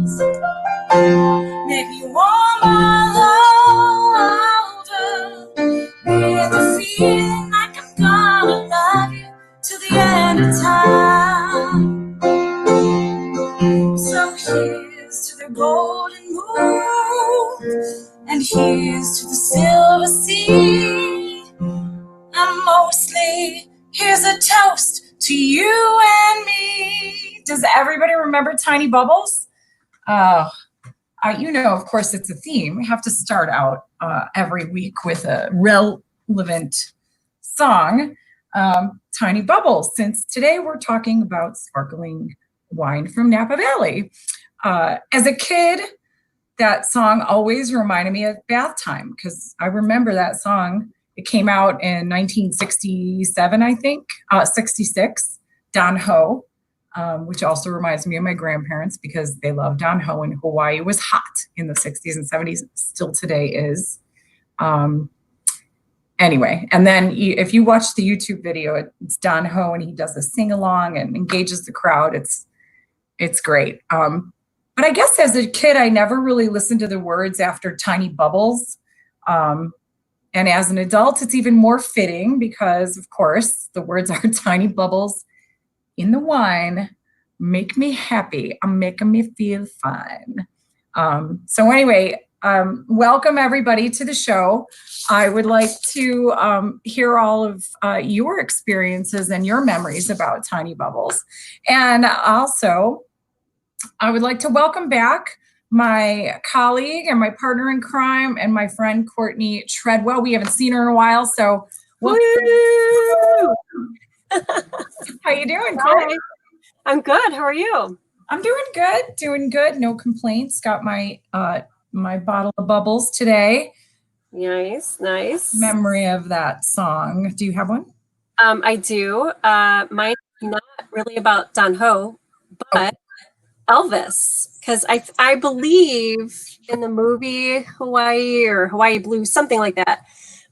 Make me warm all over with the feeling like I'm gonna love you till the end of time. So here's to the golden moon, and here's to the silver sea, and mostly here's a toast to you and me. Does everybody remember Tiny Bubbles? You know, of course, it's a theme. We have to start out every week with a relevant song, Tiny Bubbles, since today we're talking about sparkling wine from Napa Valley. As a kid, that song always reminded me of bath time, because I remember that song. It came out in 1967, I think, 66, Don Ho. Which also reminds me of my grandparents, because they loved Don Ho, and Hawaii was hot in the 60s and 70s, still today is. Anyway, and then if you watch the YouTube video, it's Don Ho, and he does a sing-along and engages the crowd. It's great. But I guess as a kid, I never really listened to the words after Tiny Bubbles. And as an adult, it's even more fitting because, of course, the words are tiny bubbles in the wine, make me happy, making me feel fine. So anyway, welcome everybody to the show. I would like to hear all of your experiences and your memories about Tiny Bubbles. And also, I would like to welcome back my colleague and my partner in crime and my friend Courtney Treadwell. We haven't seen her in a while, so welcome. How you doing, Courtney? I'm good. How are you? I'm doing good. No complaints. Got my my bottle of bubbles today. Nice. Memory of that song. Do you have one? I do. Mine's not really about Don Ho, but Elvis, because I believe in the movie Hawaii or Hawaii Blues, something like that.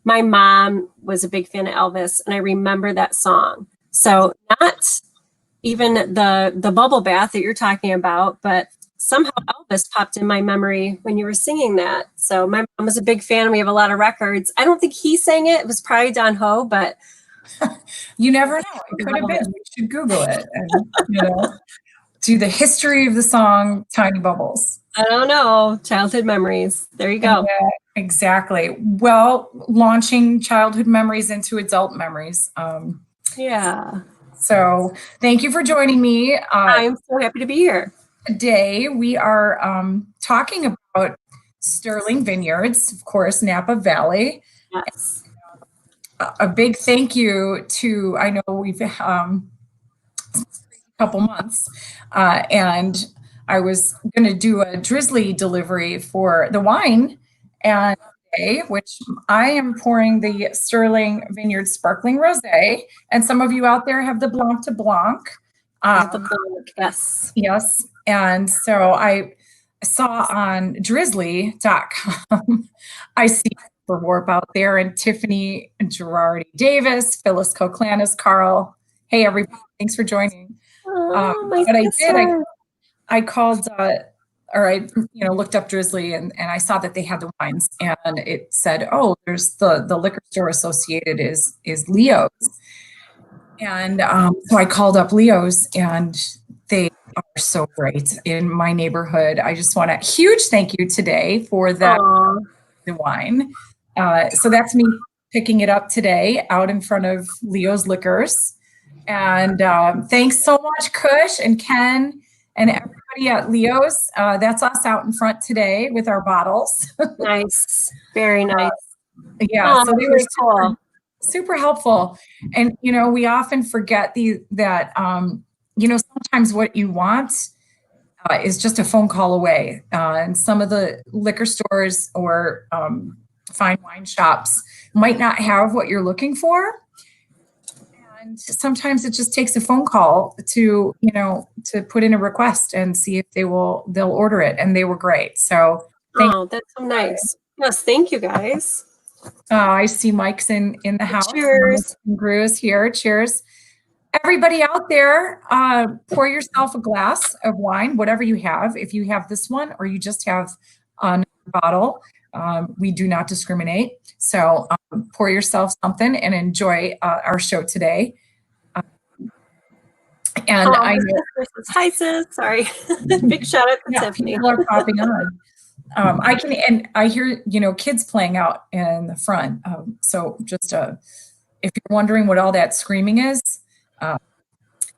My mom was a big fan of Elvis, and I remember that song. So not even the bubble bath that you're talking about, but somehow Elvis popped in my memory when you were singing that. So my mom was a big fan. We have a lot of records. I don't think he sang it. It was probably Don Ho, but you never know. It could have been. We should Google it and do the history of the song Tiny Bubbles. I don't know. Childhood memories. There you go. Yeah, exactly. Well, launching childhood memories into adult memories. Yeah. So thank you for joining me. I'm so happy to be here. Today we are talking about Sterling Vineyards, of course, Napa Valley. Yes. A big thank you to, I know we've a couple months, and I was going to do a drizzly delivery for the wine, and which I am pouring the Sterling Vineyard Sparkling Rosé, and some of you out there have the Blanc de Blanc. Yes. Yes, and so I saw on drizzly.com, I see for Warp out there, and Tiffany Girardi Davis, Phyllis Koklanis, Carl. Hey, everybody, thanks for joining. But I did, I called, or I looked up Drizzly, and I saw that they had the wines, and it said, oh, there's the liquor store associated is Leo's. And so I called up Leo's, and they are so great in my neighborhood. I just want a huge thank you today for the wine. So that's me picking it up today out in front of Leo's Liquors. And thanks so much, Kush and Ken and everybody at Leo's. That's us out in front today with our bottles. Nice. Very nice. Yeah, so they were cool. Super helpful. And, we often forget that, sometimes what you want is just a phone call away. And some of the liquor stores or fine wine shops might not have what you're looking for. And sometimes it just takes a phone call to put in a request and see if they'll order it. And they were great. So that's so nice. Yes, thank you guys. I see Mike's in the house. Cheers. Gru is here. Cheers. everybody out there, pour yourself a glass of wine, whatever you have. If you have this one or you just have another bottle, we do not discriminate. So pour yourself something and enjoy our show today. And I know, hi sis, sorry. Big shout out to Tiffany. People are popping on. I hear, kids playing out in the front. So just if you're wondering what all that screaming is,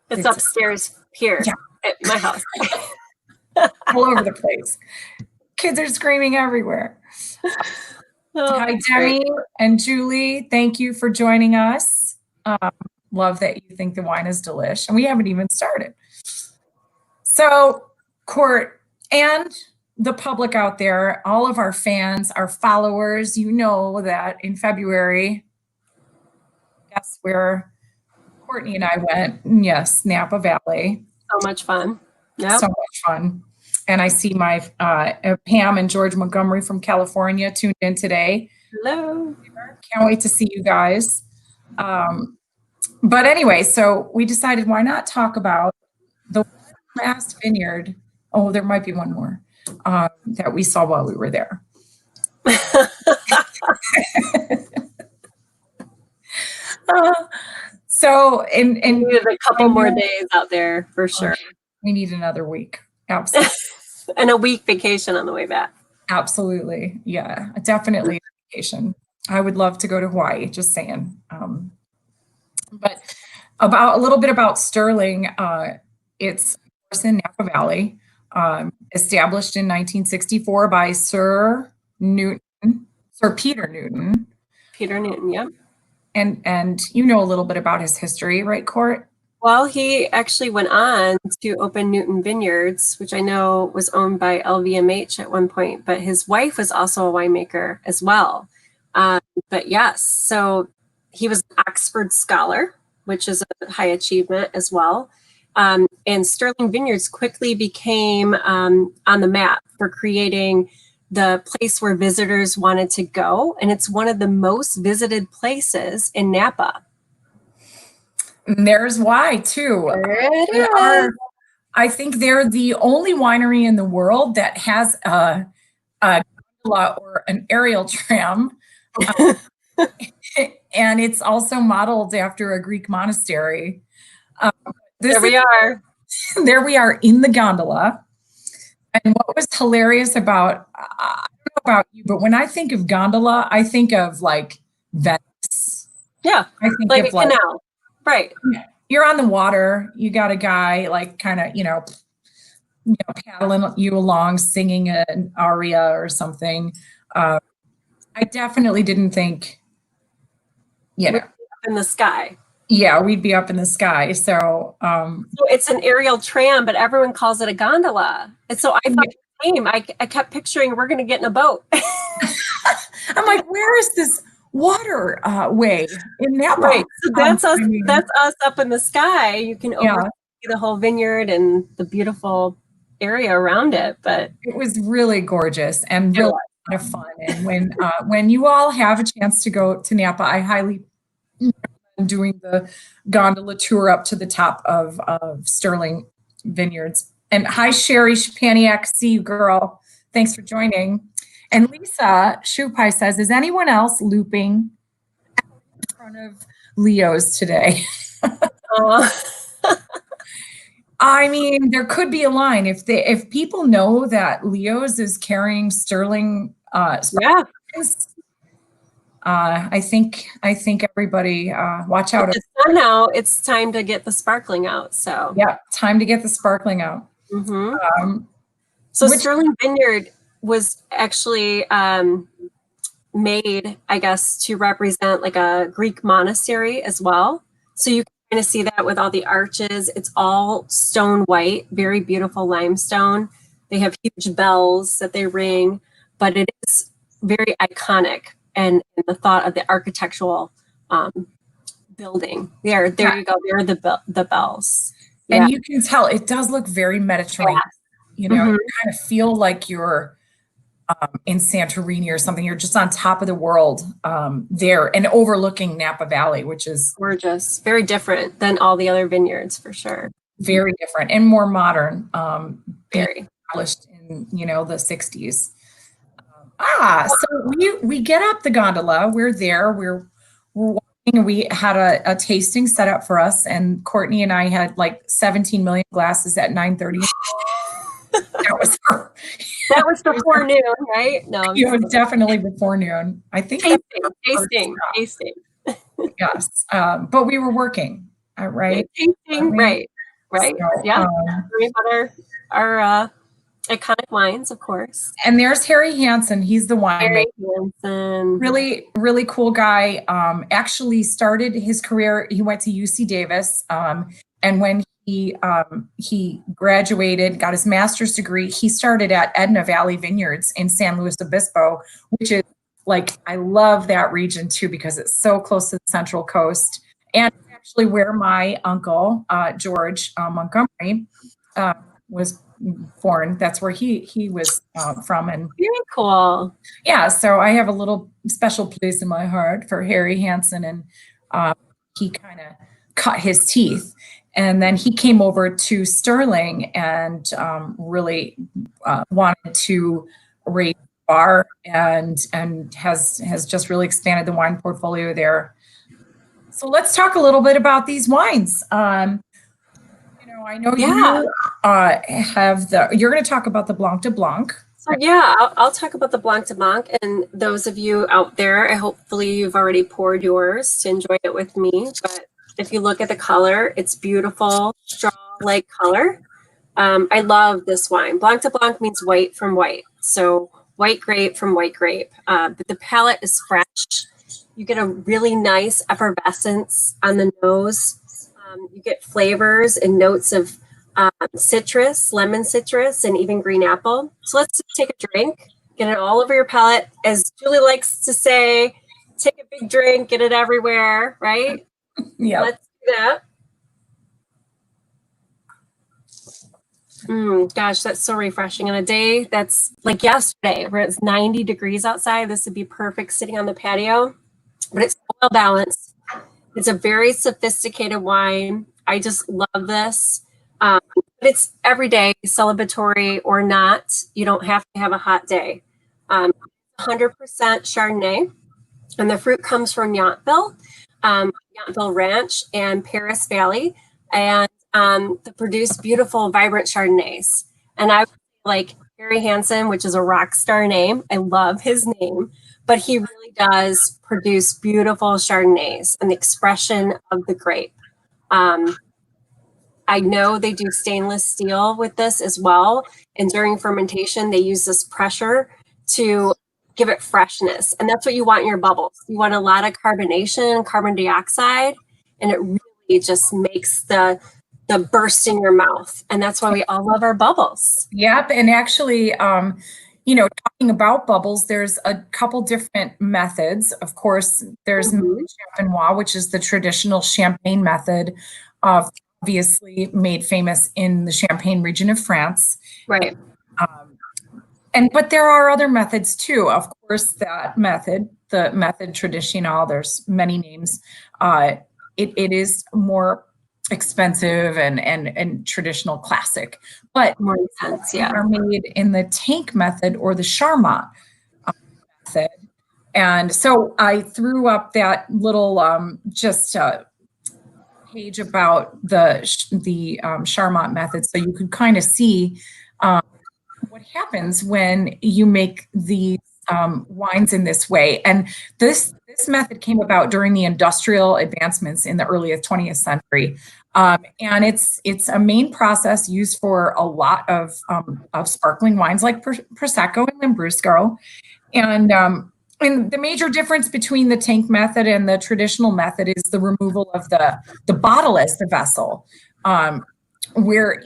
it's upstairs here at my house. All over the place. Kids are screaming everywhere. Hi, Demi and Julie. Thank you for joining us. Love that you think the wine is delish, and we haven't even started. So, Court and the public out there, all of our fans, our followers, you know that in February, guess where Courtney and I went? Yes, Napa Valley. So much fun. Yeah. So much fun. And I see my Pam and George Montgomery from California tuned in today. Hello. Can't wait to see you guys. But anyway, so we decided why not talk about the last vineyard. Oh, there might be one more that we saw while we were there. So, we need a couple more days out there for sure. We need another week. Absolutely. And a week vacation on the way back. Absolutely. Yeah, definitely vacation. I would love to go to Hawaii, just saying. But a little bit about Sterling. It's in Napa Valley, established in 1964 by Sir Peter Newton. Peter Newton, yep. And you know a little bit about his history, right, Court? Well, he actually went on to open Newton Vineyards, which I know was owned by LVMH at one point, but his wife was also a winemaker as well. But yes, so he was an Oxford Scholar, which is a high achievement as well. And Sterling Vineyards quickly became on the map for creating the place where visitors wanted to go. And it's one of the most visited places in Napa. And there's why, too. I think they're the only winery in the world that has a gondola or an aerial tram. And it's also modeled after a Greek monastery. There we are in the gondola. And what was hilarious about, I don't know about you, but when I think of gondola, I think of like Venice. Yeah, I think like of a canal. Right. You're on the water. You got a guy like kind of, paddling you along, singing an aria or something. I definitely didn't think, up in the sky. Yeah, we'd be up in the sky. So it's an aerial tram, but everyone calls it a gondola. And so I thought the same. I kept picturing we're going to get in a boat. I'm like, where is this water way in Napa? Right. So that's us. That's us up in the sky. You can oversee the whole vineyard and the beautiful area around it. But it was really gorgeous and really a lot of fun. And when you all have a chance to go to Napa, I highly recommend doing the gondola tour up to the top of Sterling Vineyards. And hi, Sherry Shapaniak. See you, girl. Thanks for joining. And Lisa Shupai says, is anyone else looping in front of Leo's today? I mean, there could be a line if people know that Leo's is carrying Sterling. I think everybody watch out. Now it's time to get the sparkling out. So yeah, time to get the sparkling out. Mm-hmm. Sterling Vineyard was actually made, I guess, to represent like a Greek monastery as well. So you can kind of see that with all the arches. It's all stone white, very beautiful limestone. They have huge bells that they ring, but it is very iconic and the thought of the architectural building. There you go. There are the bells. And you can tell it does look very Mediterranean. You know, you kind of feel like you're in Santorini or something. You're just on top of the world there and overlooking Napa Valley, which is gorgeous. Very different than all the other vineyards for sure. Very different and more modern. Very established in the 60s. So we get up the gondola. We're there. We're walking. We had a tasting set up for us, and Courtney and I had like 17 million glasses at 9:30. That was before noon, right? No, it was definitely before noon. I think tasting. Yes, but we were working, right? Tasting, right. So, yeah. Our iconic wines, of course. And there's Harry Hansen. He's the winemaker. Harry Hansen. Really, really cool guy. Actually started his career. He went to UC Davis, and when he graduated, got his master's degree, he started at Edna Valley Vineyards in San Luis Obispo, which is like, I love that region too because it's so close to the Central Coast, and actually where my uncle George Montgomery was born. That's where he was from. And very cool. Yeah, so I have a little special place in my heart for Harry Hansen, and he kind of cut his teeth. And then he came over to Sterling and really wanted to raise the bar and has just really expanded the wine portfolio there. So let's talk a little bit about these wines. I know you you're going to talk about the Blanc de Blanc. So yeah, I'll talk about the Blanc de Blanc, and those of you out there, hopefully you've already poured yours to enjoy it with me. But if you look at the color, it's beautiful, straw-like color. I love this wine. Blanc de Blanc means white from white. So white grape from white grape. But the palate is fresh. You get a really nice effervescence on the nose. You get flavors and notes of citrus, lemon citrus, and even green apple. So let's take a drink, get it all over your palate. As Julie likes to say, take a big drink, get it everywhere, right? Yeah. Let's do that. Gosh, that's so refreshing. On a day that's like yesterday, where it's 90 degrees outside, this would be perfect sitting on the patio. But it's well balanced. It's a very sophisticated wine. I just love this. But it's everyday, celebratory or not. You don't have to have a hot day. 100% Chardonnay. And the fruit comes from Yountville Ranch and Paris Valley. And they produce beautiful, vibrant Chardonnays. And I like Harry Hansen, which is a rock star name. I love his name. But he really does produce beautiful Chardonnays and the expression of the grape. I know they do stainless steel with this as well. And during fermentation, they use this pressure to give it freshness. And that's what you want in your bubbles. You want a lot of carbonation, carbon dioxide, and it really just makes the burst in your mouth. And that's why we all love our bubbles. Yep. And actually, talking about bubbles, there's a couple different methods. Of course, there's Champenois, which is the traditional champagne method, obviously made famous in the Champagne region of France. Right. But there are other methods too. Of course, that method, the method traditional, there's many names. It is more expensive and traditional classic, but more intense, are made in the tank method or the Charmat method. And so I threw up that little page about the Charmat method, so you could kind of see what happens when you make these wines in this way. And this method came about during the industrial advancements in the early 20th century. And it's a main process used for a lot of sparkling wines like Prosecco and Lambrusco. And the major difference between the tank method and the traditional method is the removal of the bottle as the vessel, where,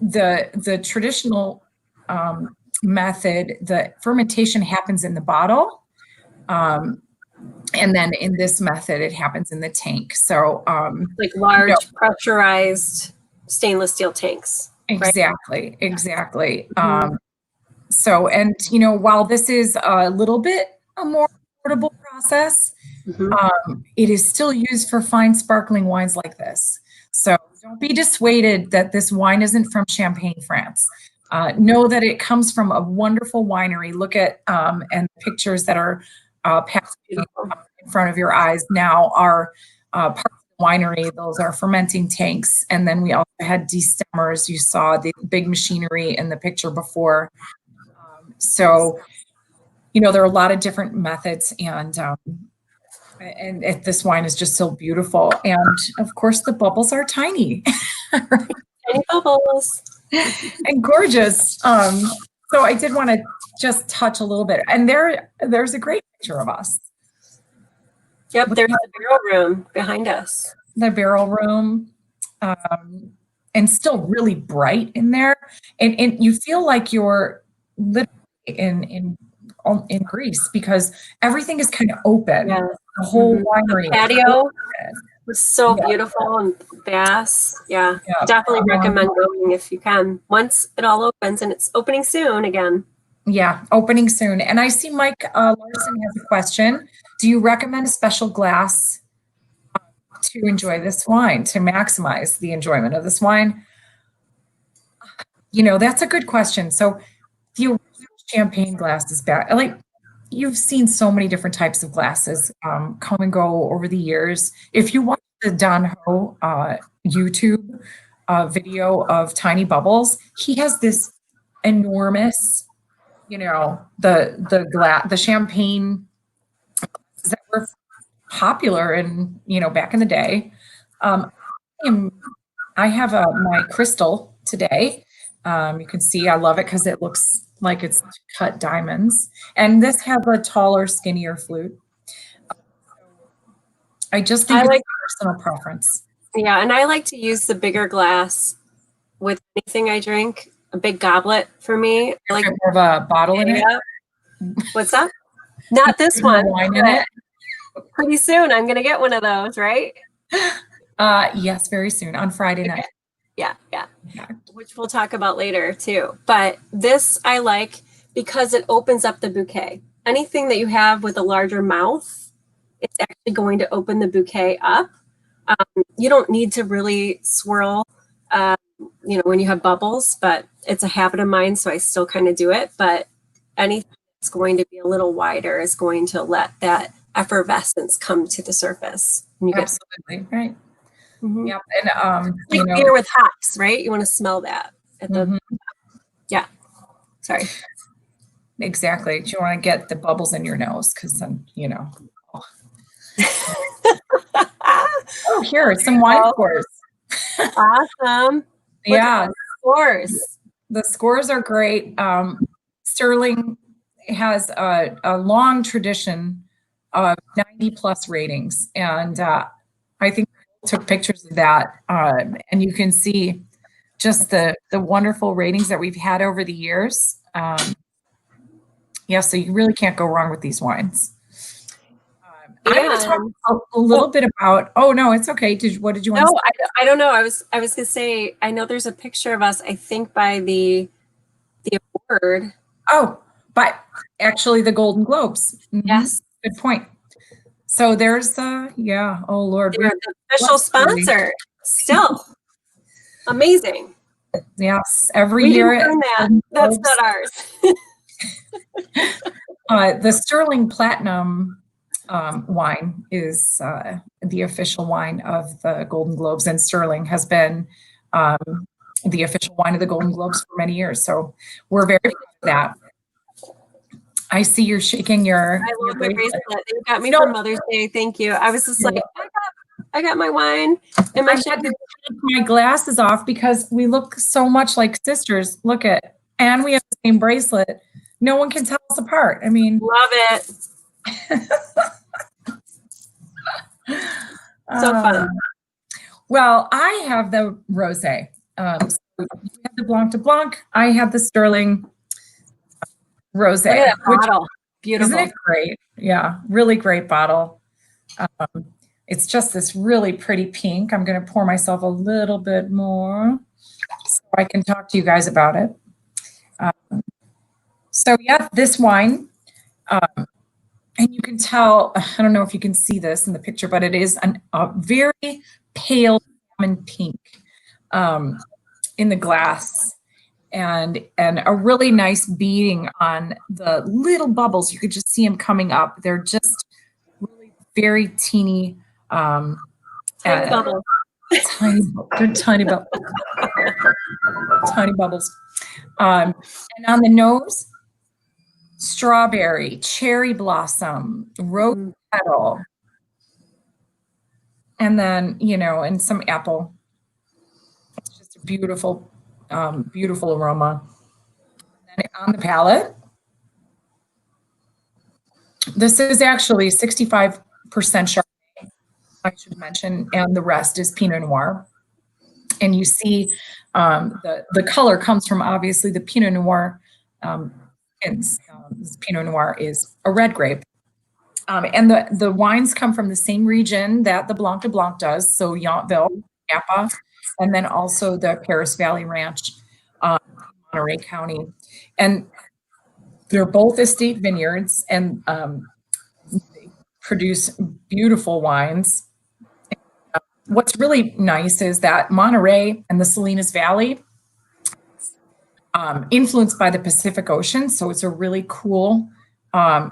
the traditional method, the fermentation happens in the bottle. And then in this method, it happens in the tank. So like large pressurized stainless steel tanks. Exactly. Mm-hmm. So, and you know, while this is a little bit a more affordable process, it is still used for fine sparkling wines like this. So don't be dissuaded that this wine isn't from Champagne, France. Know that it comes from a wonderful winery. Look at and pictures that are passing in front of your eyes now are part of the winery. Those are fermenting tanks. And then we also had destemmers. You saw the big machinery in the picture before. So, you know, there are a lot of different methods, and this wine is just so beautiful. And of course, the bubbles are tiny. Tiny bubbles. And gorgeous. So I did want to just touch a little bit. And there's a great picture of us. Yep, there's the barrel room behind us. The barrel room. And still really bright in there. And you feel like you're literally in Greece because everything is kind of open. Yeah. The whole winery. The patio was so beautiful and vast. Yeah. Definitely recommend going if you can. Once it all opens, and it's opening soon again. Yeah, opening soon. And I see Mike Larson has a question. Do you recommend a special glass to enjoy this wine, to maximize the enjoyment of this wine? You know, that's a good question. So the champagne glass is back. Like, you've seen so many different types of glasses come and go over the years. If you watch the Don Ho YouTube video of Tiny Bubbles, he has this enormous, you know, the champagne that were popular in, you know, back in the day. I have my crystal today. You can see I love it because it looks like it's cut diamonds. And this has a taller, skinnier flute. I just think it's personal preference. Yeah, and I like to use the bigger glass with anything I drink. A big goblet for me. I like more of a bottle in it. What's that? Not this one. Wine in it. Pretty soon, I'm gonna get one of those, right? Yes, very soon on Friday night. Yeah. Which we'll talk about later too. But this I like because it opens up the bouquet. Anything that you have with a larger mouth, it's actually going to open the bouquet up. You don't need to really swirl, you know, when you have bubbles, but it's a habit of mine, so I still kind of do it. But anything that's going to be a little wider is going to let that effervescence come to the surface. And you Absolutely, right. Yep. And like beer with hops, right? You want to smell that at the yeah. Sorry. Exactly. You want to get the bubbles in your nose because then, you know. Oh, here, some wine scores. Awesome. Yeah. Scores. The scores are great. Sterling has a long tradition of 90 plus ratings. And I think took pictures of that. And you can see just the wonderful ratings that we've had over the years. Yeah, so you really can't go wrong with these wines. I'm going to talk a little bit about. Oh no, it's okay. What did you want? No, I don't know. I was going to say. I know there's a picture of us. I think by the award. Oh, but actually the Golden Globes. Yes, good point. So there's yeah. Oh Lord, they're the official sponsor. Still amazing. Yes, every year. That's not ours. The Sterling Platinum wine is the official wine of the Golden Globes, and Sterling has been the official wine of the Golden Globes for many years. So we're very proud of that. I see you're shaking your. I love my bracelet. You got me for Mother's Day. Thank you. I was just like, I got my wine and my take my glasses off because we look so much like sisters. Look at, and we have the same bracelet. No one can tell us apart. I mean, love it. So fun. Well, I have the rosé. So you have the Blanc de Blanc. I have the Sterling rosé. Look at that bottle. Beautiful. Isn't it great? Yeah, really great bottle. It's just this really pretty pink. I'm going to pour myself a little bit more so I can talk to you guys about it. So yeah, this wine, and you can tell, I don't know if you can see this in the picture, but it is a very pale salmon pink in the glass, and a really nice beading on the little bubbles. You could just see them coming up. They're just really very teeny. Tiny bubbles. They're tiny bubbles. Tiny bubbles. And on the nose, strawberry, cherry blossom, rose petal, and then, and some apple. It's just a beautiful, beautiful aroma. And on the palate, this is actually 65% Chardonnay, I should mention, and the rest is Pinot Noir. And you see the color comes from obviously the Pinot Noir skins. Pinot Noir is a red grape. And the wines come from the same region that the Blanc de Blanc does, so Yountville, Napa, and then also the Paris Valley Ranch, Monterey County. And they're both estate vineyards, and they produce beautiful wines. What's really nice is that Monterey and the Salinas Valley, influenced by the Pacific Ocean, so it's a really cool area.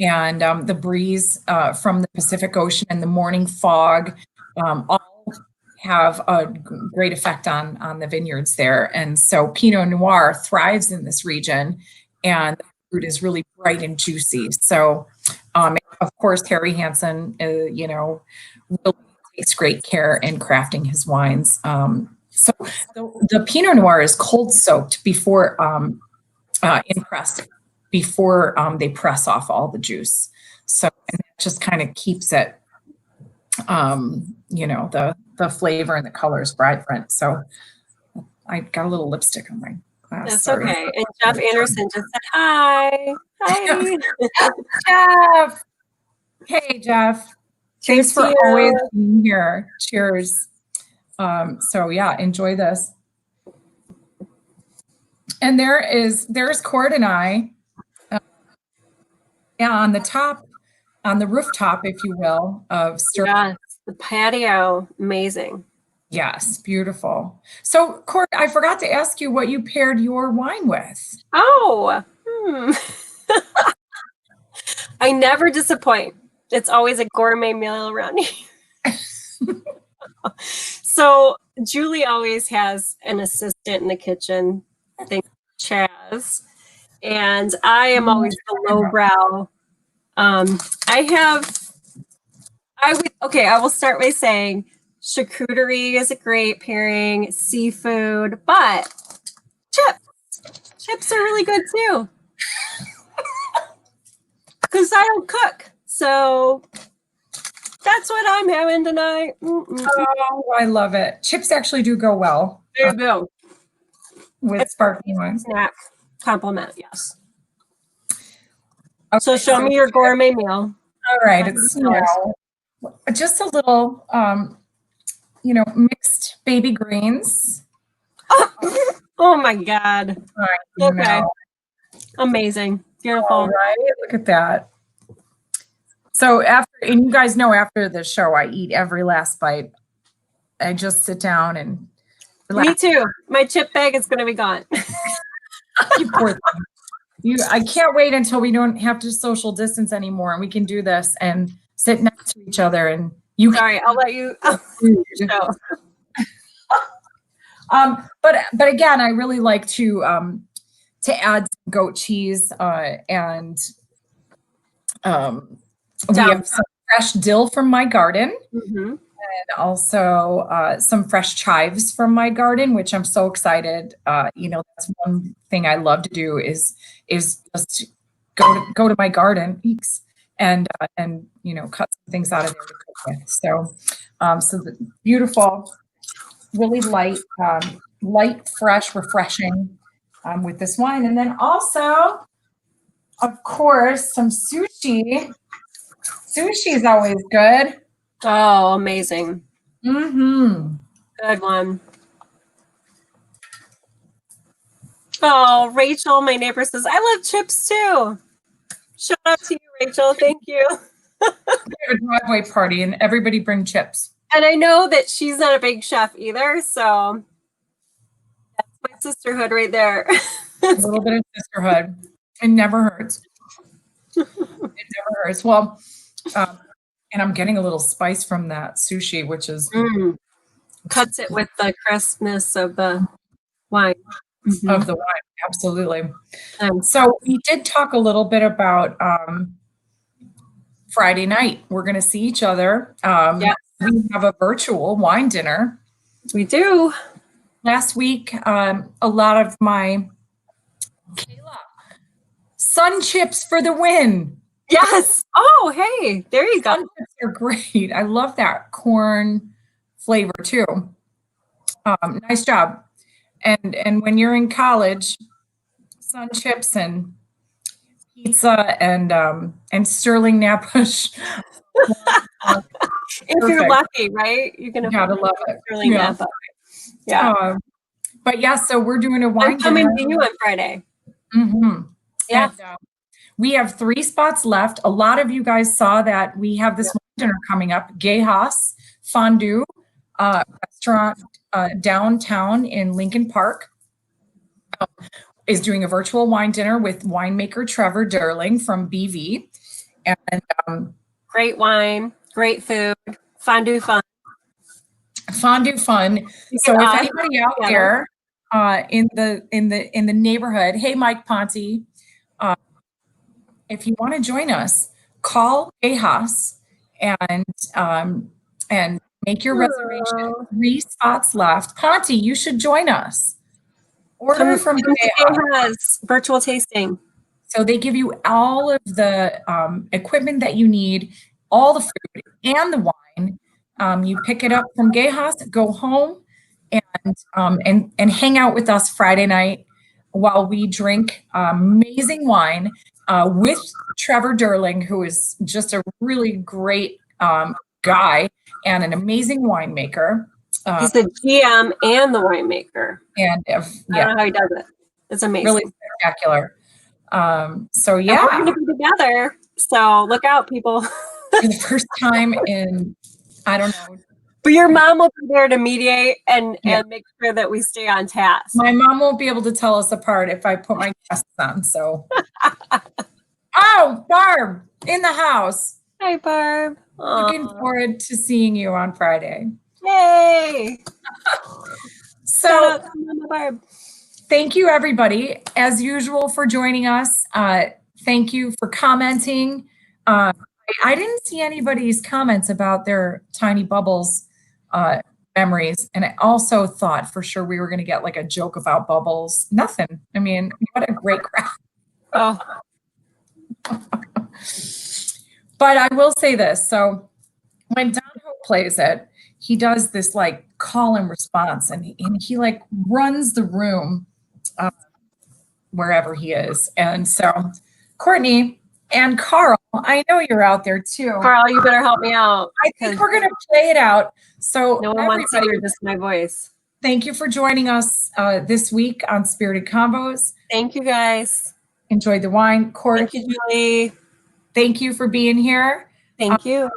And the breeze from the Pacific Ocean and the morning fog all have a great effect on the vineyards there. And so Pinot Noir thrives in this region, and the fruit is really bright and juicy. So, of course, Harry Hansen, really takes great care in crafting his wines. So the Pinot Noir is cold soaked before in press, before they press off all the juice. So, and that just kind of keeps it, the flavor and the colors vibrant. So I got a little lipstick on my glass. That's Sorry. okay. And Jeff Anderson just said hi. Hi. Jeff. Hey, Jeff. Thanks for you. always being here. Cheers. So yeah, enjoy this. And there's Cord and I, on the top, on the rooftop, if you will, of Yes, the patio, amazing. Yes, beautiful. So, Cord, I forgot to ask you what you paired your wine with. Oh, I never disappoint. It's always a gourmet meal around here. So Julie always has an assistant in the kitchen, I think Chaz, and I am always the lowbrow. I will start by saying charcuterie is a great pairing, seafood, but chips are really good too. Because I don't cook, so that's what I'm having tonight. Oh, I love it. Chips actually do go well. There you go. With sparkling wine. Snack compliment, yes. Okay, so show me your gourmet meal. All right, it's just a little, mixed baby greens. Oh my God. Okay. Amazing. Beautiful. All right, look at that. So and you guys know after the show, I eat every last bite. I just sit down and relax. Me too. My chip bag is going to be gone. You poor thing. I can't wait until we don't have to social distance anymore and we can do this and sit next to each other. And Sorry, I'll let you. But again, I really like to add some goat cheese and we have some fresh dill from my garden, and also some fresh chives from my garden, which I'm so excited. That's one thing I love to do is just go to my garden and cut some things out of there to cook with. So the beautiful, really light, fresh, refreshing with this wine, and then also, of course, some sushi. Sushi is always good. Oh, amazing. Mm-hmm. Good one. Oh, Rachel, my neighbor says, I love chips too. Shout out to you, Rachel. Thank you. We have a driveway party and everybody bring chips. And I know that she's not a big chef either, so that's my sisterhood right there. A little bit of sisterhood. It never hurts. It never hurts. Well, and I'm getting a little spice from that sushi, which is Cuts it with the crispness of the wine. of the wine. Absolutely. So we did talk a little bit about Friday night. We're going to see each other. Yes. We have a virtual wine dinner. We do. Last week, a lot of my Kayla, sun chips for the win. Yes. Oh, hey, there you go. Sun chips are great. I love that corn flavor too. Nice job. And when you're in college, sun chips and pizza and Sterling Napa. If you're lucky, right? You're gonna gotta love it. Sterling Napa. Yeah. But yeah, so we're doing a wine I'm coming dinner. to you on Friday. Yeah. And, we have 3 spots left. A lot of you guys saw that we have this wine dinner coming up. Gayhas Fondue restaurant downtown in Lincoln Park is doing a virtual wine dinner with winemaker Trevor Derling from BV. And great wine, great food, fondue fun. Fondue fun. So if anybody out there in the neighborhood, hey Mike Ponte, if you want to join us, call Gayhas and make your reservation. 3 spots left. Ponte, you should join us. Order from Gayhas virtual tasting. So they give you all of the equipment that you need, all the food and the wine. You pick it up from Gayhas, go home, and hang out with us Friday night while we drink amazing wine with Trevor Derling, who is just a really great guy and an amazing winemaker. He's the GM and the winemaker. And I don't know how he does it. It's amazing. Really spectacular. So yeah. And we're going to be together. So look out, people. For the first time in, I don't know. But your mom will be there to mediate and make sure that we stay on task. My mom won't be able to tell us apart if I put my glasses on, so. Oh, Barb, in the house. Hi, Barb. Looking forward to seeing you on Friday. Yay! So, Barb. Thank you, everybody, as usual, for joining us. Thank you for commenting. I didn't see anybody's comments about their Tiny Bubbles memories. And I also thought for sure we were going to get like a joke about Bubbles. Nothing. I mean, what a great crowd. Oh. But I will say this. So when Don Hope plays it, he does this like call and response and he like runs the room wherever he is. And so Courtney and Carl, I know you're out there too. Carl, you better help me out. I think we're going to play it out. So no one wants to hear just my voice. Thank you for joining us this week on Spirited Convos. Thank you, guys. Enjoyed the wine. Courtney, thank you, Julie. Thank you for being here. Thank you.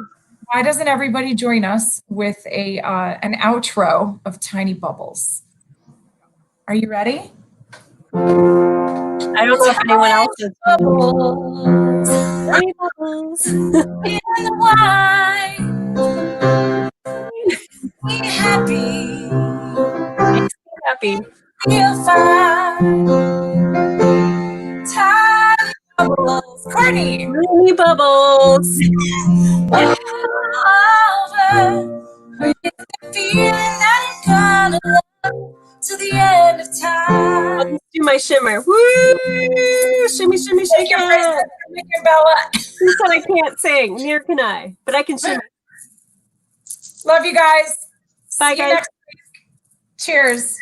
Why doesn't everybody join us with an outro of Tiny Bubbles? Are you ready? I don't know if anyone else is. Bubbles. Tiny bubbles. In the wine. Be happy. Makes me happy. Feel fine. Tiny bubbles. Courtney. Tiny bubbles. Feeling that you're gonna love to the end of time. I'll just do my shimmer. Woo! Shimmy, shimmy, shake it. Bella. Who said I can't sing? Neither can I. But I can shimmer. Love you guys. Bye, See you guys. next week. Cheers.